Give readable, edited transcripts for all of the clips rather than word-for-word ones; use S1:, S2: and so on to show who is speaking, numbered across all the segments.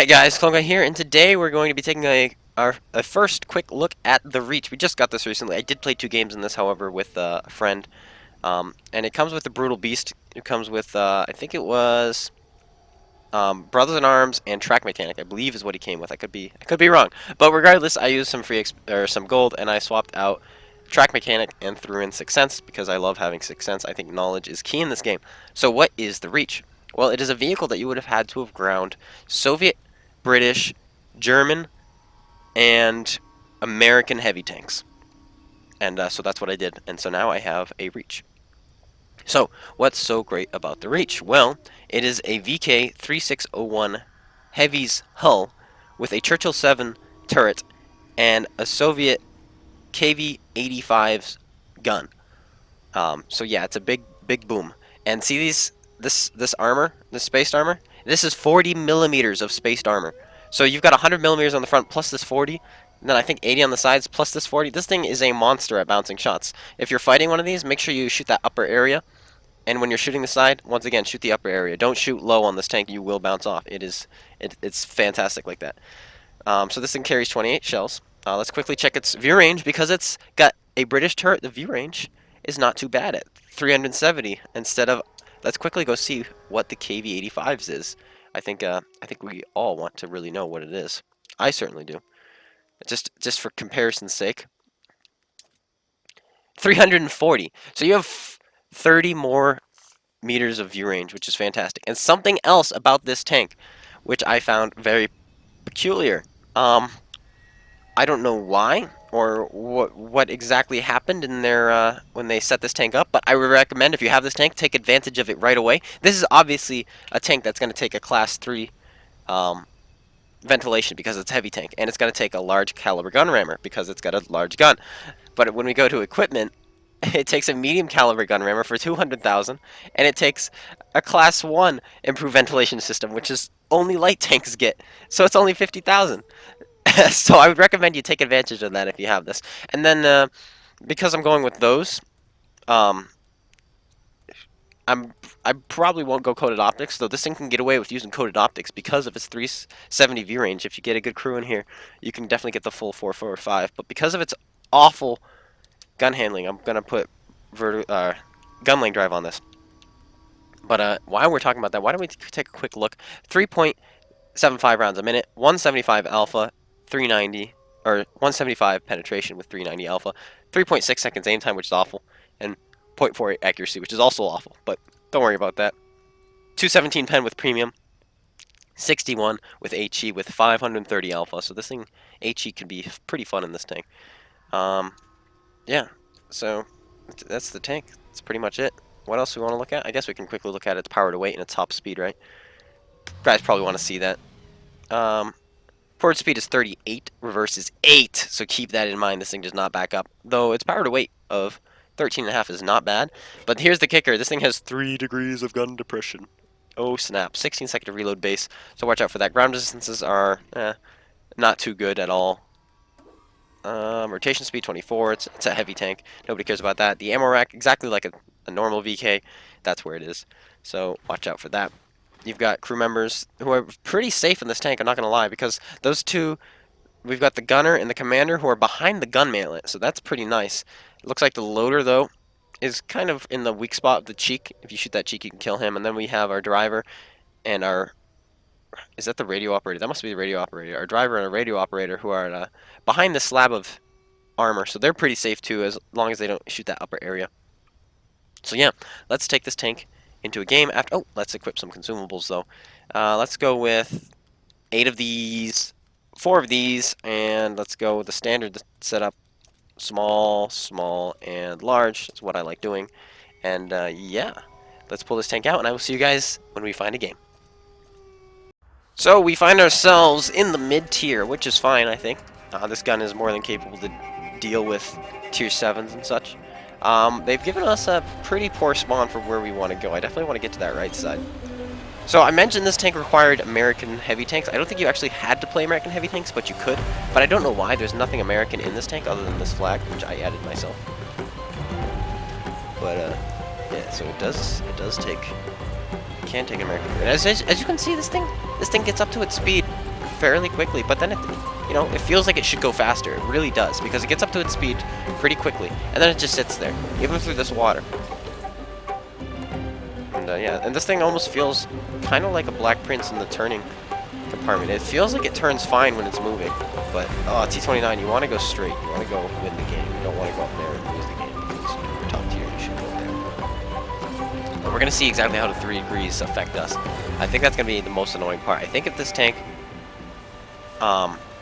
S1: Hey guys, Clone Guy here, and today we're going to be taking a first quick look at the Reach. We just got this recently. I did play 2 games in this, however, with a friend. And it comes with the Brutal Beast. It comes with, I think it was Brothers in Arms and Track Mechanic, I believe is what he came with. I could be wrong. But regardless, I used some some gold, and I swapped out Track Mechanic and threw in Sixth Sense because I love having Sixth Sense. I think knowledge is key in this game. So what is the Reach? Well, it is a vehicle that you would have had to have ground Soviet, British, German, and American heavy tanks. And so that's what I did. And so now I have a Reach. So, what's so great about the Reach? Well, it is a VK3601 Heavy's hull with a Churchill 7 turret and a Soviet KV-85's gun. So yeah, it's a big boom. And see this armor, this spaced armor? This is 40 millimeters of spaced armor. So you've got 100 millimeters on the front plus this 40, and then I think 80 on the sides plus this 40. This thing is a monster at bouncing shots. If you're fighting one of these, make sure you shoot that upper area. And when you're shooting the side, once again, shoot the upper area. Don't shoot low on this tank; you will bounce off. It's fantastic like that. So this thing carries 28 shells. Let's quickly check its view range because it's got a British turret. The view range is not too bad at 370 instead of. Let's quickly go see what the KV-85's is. I think we all want to really know what it is. I certainly do. Just for comparison's sake. 340. So you have 30 more meters of view range, which is fantastic. And something else about this tank, which I found very peculiar. I don't know why or what exactly happened in their when they set this tank up, but I would recommend if you have this tank, take advantage of it right away. This is obviously a tank that's going to take a Class 3 um, ventilation because it's a heavy tank, and it's going to take a large caliber gun rammer because it's got a large gun. But when we go to equipment, it takes a medium caliber gun rammer for 200,000, and it takes a Class 1 improved ventilation system, which is only light tanks get. So it's only 50,000. So I would recommend you take advantage of that if you have this. And then because I'm going with those, um, I probably won't go coated optics, though this thing can get away with using coated optics because of its 370 view range. If you get a good crew in here, you can definitely get the full 445. But because of its awful gun handling, I'm gonna put gun length drive on this. But while we're talking about that, why don't we take a quick look? 3.75 rounds a minute, 175 alpha, 390 or 175 penetration with 390 alpha, 3.6 seconds aim time, which is awful, and 0.48 accuracy, which is also awful. But don't worry about that. 217 pen with premium, 61 with HE with 530 alpha. So this thing HE can be pretty fun in this tank. Yeah. So that's the tank. That's pretty much it. What else do we want to look at? I guess we can quickly look at its power to weight and its top speed, right? You guys probably want to see that. Forward speed is 38, reverse is 8, so keep that in mind. This thing does not back up, though its power to weight of 13.5 is not bad. But here's the kicker. This thing has 3 degrees of gun depression. Oh snap, 16-second reload base, so watch out for that. Ground resistances are not too good at all. Rotation speed 24, it's a heavy tank. Nobody cares about that. The ammo rack, exactly like a normal VK, that's where it is. So watch out for that. You've got crew members who are pretty safe in this tank, I'm not going to lie, because those two, we've got the gunner and the commander who are behind the gun manlet, so that's pretty nice. It looks like the loader, though, is kind of in the weak spot of the cheek. If you shoot that cheek, you can kill him. And then we have our driver and our... Is that the radio operator? That must be the radio operator. Our driver and our radio operator who are behind the slab of armor, so they're pretty safe, too, as long as they don't shoot that upper area. So yeah, let's take this tank into a game after... Oh, let's equip some consumables, though. Let's go with 8 of these, 4 of these, and let's go with the standard setup. Small, small, and large is what I like doing. And yeah, let's pull this tank out, and I will see you guys when we find a game. So we find ourselves in the mid-tier, which is fine, I think. This gun is more than capable to deal with tier 7s and such. They've given us a pretty poor spawn for where we want to go. I definitely want to get to that right side. So I mentioned this tank required American heavy tanks. I don't think you actually had to play American heavy tanks, but you could. But I don't know why. There's nothing American in this tank other than this flag, which I added myself. But yeah, so it does take. You can take American. And as you can see, this thing gets up to its speed fairly quickly, but then it feels like it should go faster. It really does, because it gets up to its speed pretty quickly, and then it just sits there, even through this water. And yeah, and this thing almost feels kind of like a Black Prince in the turning compartment. It feels like it turns fine when it's moving, but T29, you want to go straight. You want to go win the game. You don't want to go up there and lose the game, because you're top tier. You should go there. And we're gonna see exactly how the 3 degrees affect us. I think that's gonna be the most annoying part. I think if this tank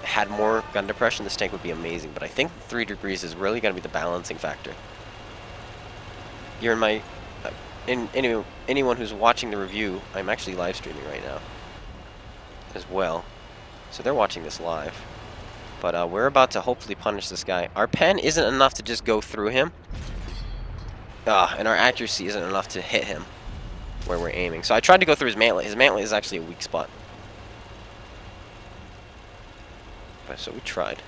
S1: had more gun depression, this tank would be amazing. But I think 3 degrees is really gonna be the balancing factor. You're in my anyone who's watching the review, I'm actually live streaming right now as well, so they're watching this live. But we're about to hopefully punish this guy. Our pen isn't enough to just go through him, and our accuracy isn't enough to hit him where we're aiming. So I tried to go through his mantlet. His mantlet is actually a weak spot. But so we tried.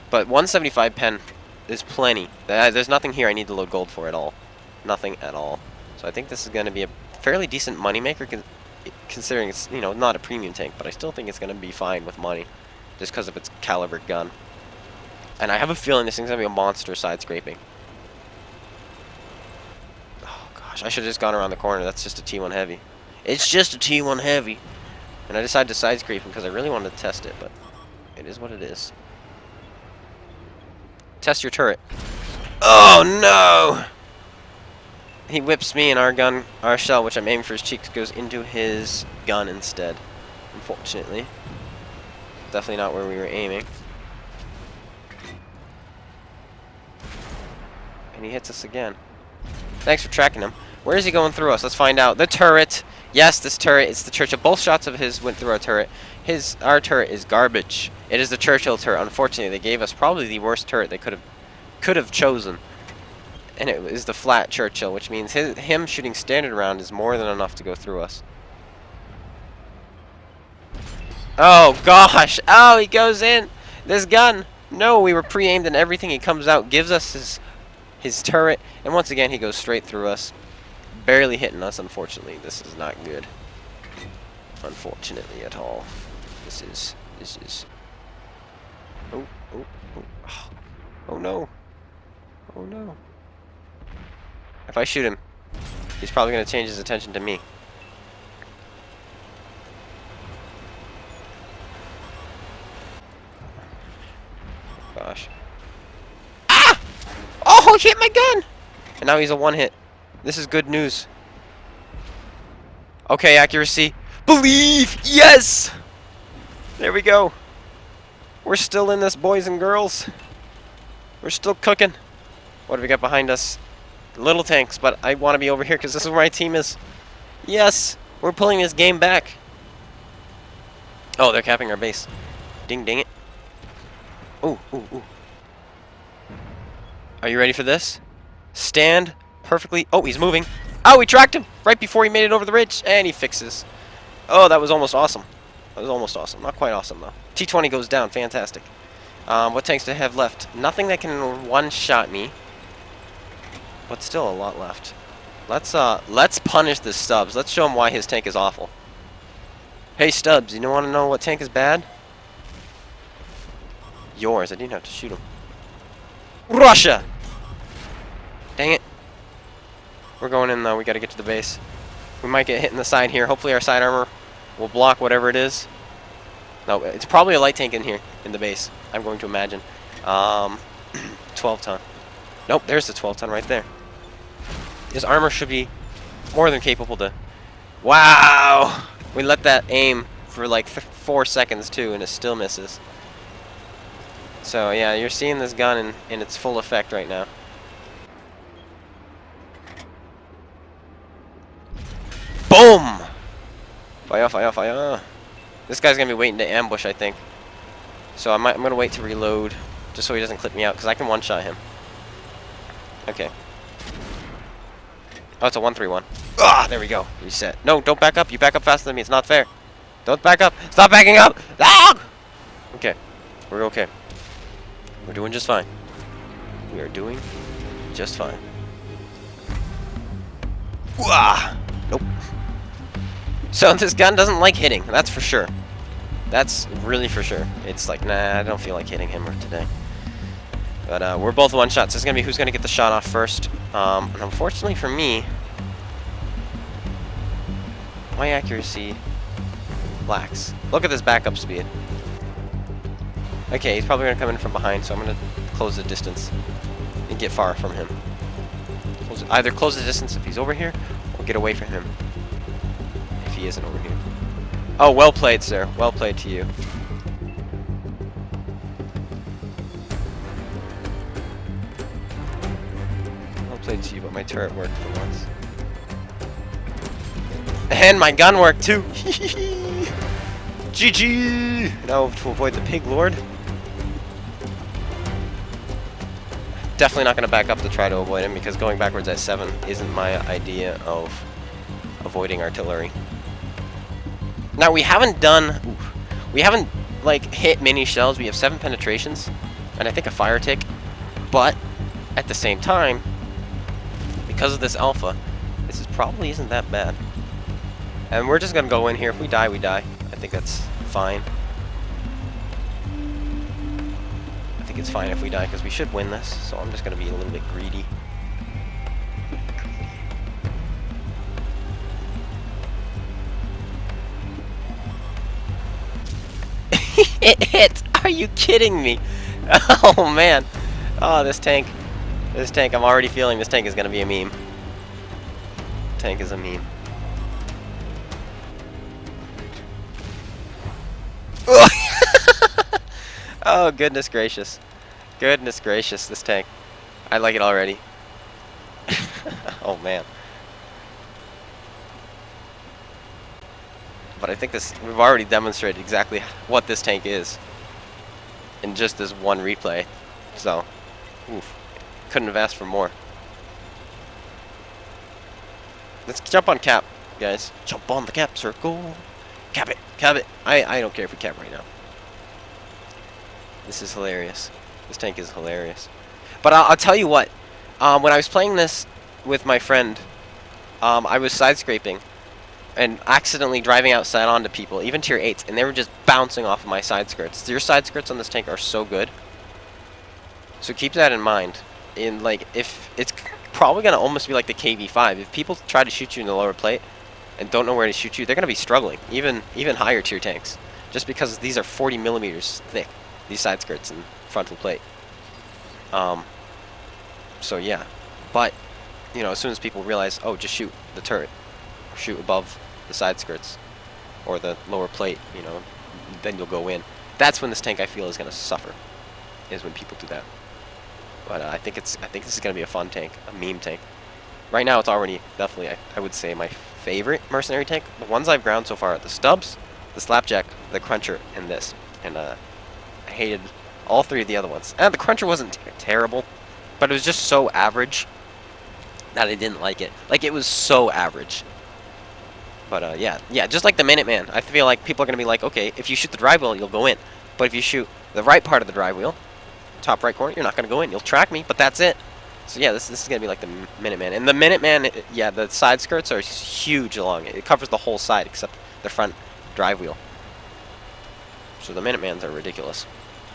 S1: But 175 pen is plenty. There's nothing here I need to load gold for at all. Nothing at all. So I think this is going to be a fairly decent moneymaker, considering it's, not a premium tank, but I still think it's going to be fine with money, just because of its caliber gun. And I have a feeling this thing's going to be a monster side scraping. Oh gosh, I should have just gone around the corner. That's just a T1 heavy. It's just a T1 heavy. And I decided to side scrape him because I really wanted to test it, but it is what it is. Test your turret. Oh no! He whips me, and our shell, which I'm aiming for his cheeks, goes into his gun instead. Unfortunately. Definitely not where we were aiming. And he hits us again. Thanks for tracking him. Where is he going through us? Let's find out. The turret! Yes, this turret. It's the Churchill. Both shots of his went through our turret. Our turret is garbage. It is the Churchill turret. Unfortunately, they gave us probably the worst turret they could have chosen. And it is the flat Churchill, which means him shooting standard round is more than enough to go through us. Oh gosh! Oh, he goes in! This gun! No, we were pre-aimed and everything. He comes out, gives us his turret, and once again he goes straight through us. Barely hitting us, unfortunately. This is not good. Unfortunately at all. This is... Oh no. Oh no. If I shoot him, he's probably going to change his attention to me. Gosh. Ah! Oh, he hit my gun! And now he's a one-hit. This is good news. Okay, accuracy. Believe! Yes! There we go. We're still in this, boys and girls. We're still cooking. What do we got behind us? Little tanks, but I want to be over here because this is where my team is. Yes! We're pulling this game back. Oh, they're capping our base. Ding, ding it. Ooh, ooh, ooh. Are you ready for this? Stand perfectly. Oh, he's moving. Oh, we tracked him right before he made it over the ridge, and he fixes. Oh, that was almost awesome. That was almost awesome. Not quite awesome, though. T20 goes down. Fantastic. What tanks do I have left? Nothing that can one-shot me. But still a lot left. Let's punish this Stubbs. Let's show him why his tank is awful. Hey, Stubbs, you don't want to know what tank is bad? Yours. I didn't have to shoot him. Russia! Dang it. We're going in, though. We got to get to the base. We might get hit in the side here. Hopefully our side armor will block whatever it is. No, it's probably a light tank in here, in the base, I'm going to imagine. 12 ton. Nope, there's the 12 ton right there. His armor should be more than capable to... Wow! We let that aim for like 4 seconds, too, and it still misses. So, yeah, you're seeing this gun in its full effect right now. Boom! Fire, fire, fire. This guy's going to be waiting to ambush, I think. So I'm going to wait to reload, just so he doesn't clip me out, because I can one-shot him. Okay. Oh, it's a 1-3-1. Ah, there we go. Reset. No, don't back up. You back up faster than me. It's not fair. Don't back up. Stop backing up! Ah! Okay. We're okay. We're doing just fine. We are doing just fine. Wah! Nope. So this gun doesn't like hitting, that's for sure. That's really for sure. It's like, nah, I don't feel like hitting him today. But we're both one shots. So it's gonna be who's gonna get the shot off first. And unfortunately for me, my accuracy lacks. Look at this backup speed. Okay, he's probably gonna come in from behind, so I'm gonna close the distance and get far from him. Either close the distance if he's over here, or get away from him if he isn't over here. Oh, well played, sir. Well played to you. Well played to you, but my turret worked for once. And my gun worked too! GG! Now to avoid the pig lord. Definitely not going to back up to try to avoid him, because going backwards at 7 isn't my idea of avoiding artillery. Now we haven't like hit many shells. We have 7 penetrations and I think a fire tick, but at the same time, because of this alpha, this probably isn't that bad. And we're just gonna go in here. If we die, we die. I think that's fine. I think it's fine if we die, because we should win this, so I'm just gonna be a little bit greedy. It hit! Are you kidding me? Oh man. Oh, this tank. This tank, I'm already feeling this tank is gonna be a meme. Tank is a meme. Oh, goodness gracious. Goodness gracious, this tank. I like it already. Oh man. But I think we've already demonstrated exactly what this tank is in just this one replay. So, oof. Couldn't have asked for more. Let's jump on cap, guys. Jump on the cap circle. Cap it. Cap it. I don't care if we cap right now. This is hilarious. This tank is hilarious. But I'll tell you what. When I was playing this with my friend, I was side scraping and accidentally driving outside onto people, even tier 8s, and they were just bouncing off of my side skirts. Your side skirts on this tank are so good. So keep that in mind. If it's probably gonna almost be like the KV5. If people try to shoot you in the lower plate and don't know where to shoot you, they're gonna be struggling. Even higher tier tanks, just because these are 40 millimeters thick. These side skirts and frontal plate. So yeah, but you know, as soon as people realize, oh, just shoot the turret, shoot above the side skirts or the lower plate, you know, then you'll go in. That's when this tank, I feel, is gonna suffer. Is when people do that. But I think this is gonna be a fun tank, a meme tank. Right now, it's already definitely, I would say, my favorite mercenary tank. The ones I've ground so far are the Stubbs, the Slapjack, the Cruncher, and this. And I hated all 3 of the other ones. And the Cruncher wasn't terrible, but it was just so average that I didn't like it. Like, it was so average. But yeah, just like the Minuteman, I feel like people are gonna be like, okay, if you shoot the drive wheel, you'll go in. But if you shoot the right part of the drive wheel, top right corner, you're not gonna go in. You'll track me, but that's it. So yeah, this is gonna be like the Minuteman. And the Minuteman, yeah, the side skirts are huge along it. It covers the whole side except the front drive wheel. So the Minutemans are ridiculous.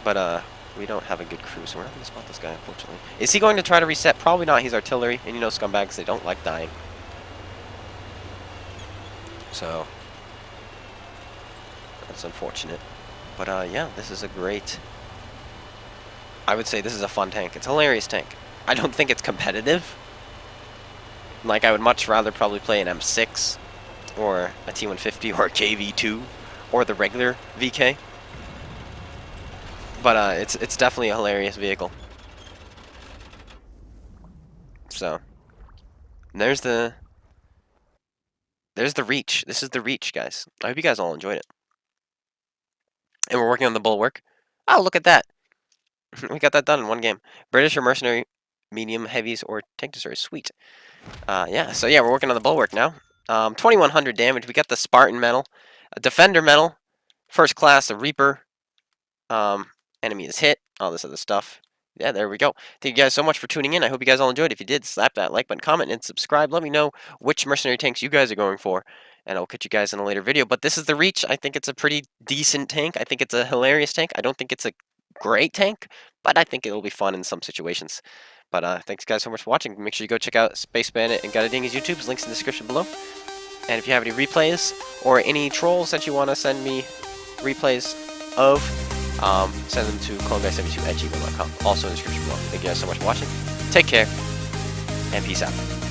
S1: But we don't have a good crew, so we're not gonna spot this guy, unfortunately. Is he going to try to reset? Probably not. He's artillery, and you know scumbags, they don't like dying. So that's unfortunate. But yeah, this is a great, I would say this is a fun tank. It's a hilarious tank. I don't think it's competitive. Like, I would much rather probably play an M6 or a T150 or a KV2 or the regular VK. But it's definitely a hilarious vehicle. So there's the reach. This is the reach, guys. I hope you guys all enjoyed it. And we're working on the bulwark. Oh, look at that. We got that done in one game. British or mercenary, medium, heavies, or tank destroyers. Sweet. Yeah, so yeah, we're working on the bulwark now. 2100 damage. We got the Spartan medal, a Defender medal, first class, a Reaper. Enemy is hit, all this other stuff. Yeah, there we go. Thank you guys so much for tuning in. I hope you guys all enjoyed. If you did, slap that like button, comment, and subscribe. Let me know which mercenary tanks you guys are going for. and I'll catch you guys in a later video. But this is the Reach. I think it's a pretty decent tank. I think it's a hilarious tank. I don't think it's a great tank, but I think it'll be fun in some situations. But thanks guys so much for watching. Make sure you go check out Space Bandit and GotADingy's YouTube's links in the description below. And if you have any replays or any trolls that you want to send me replays of, send them to cloneguy72@gmail.com. Also in the description below. Thank you guys so much for watching. Take care, and peace out.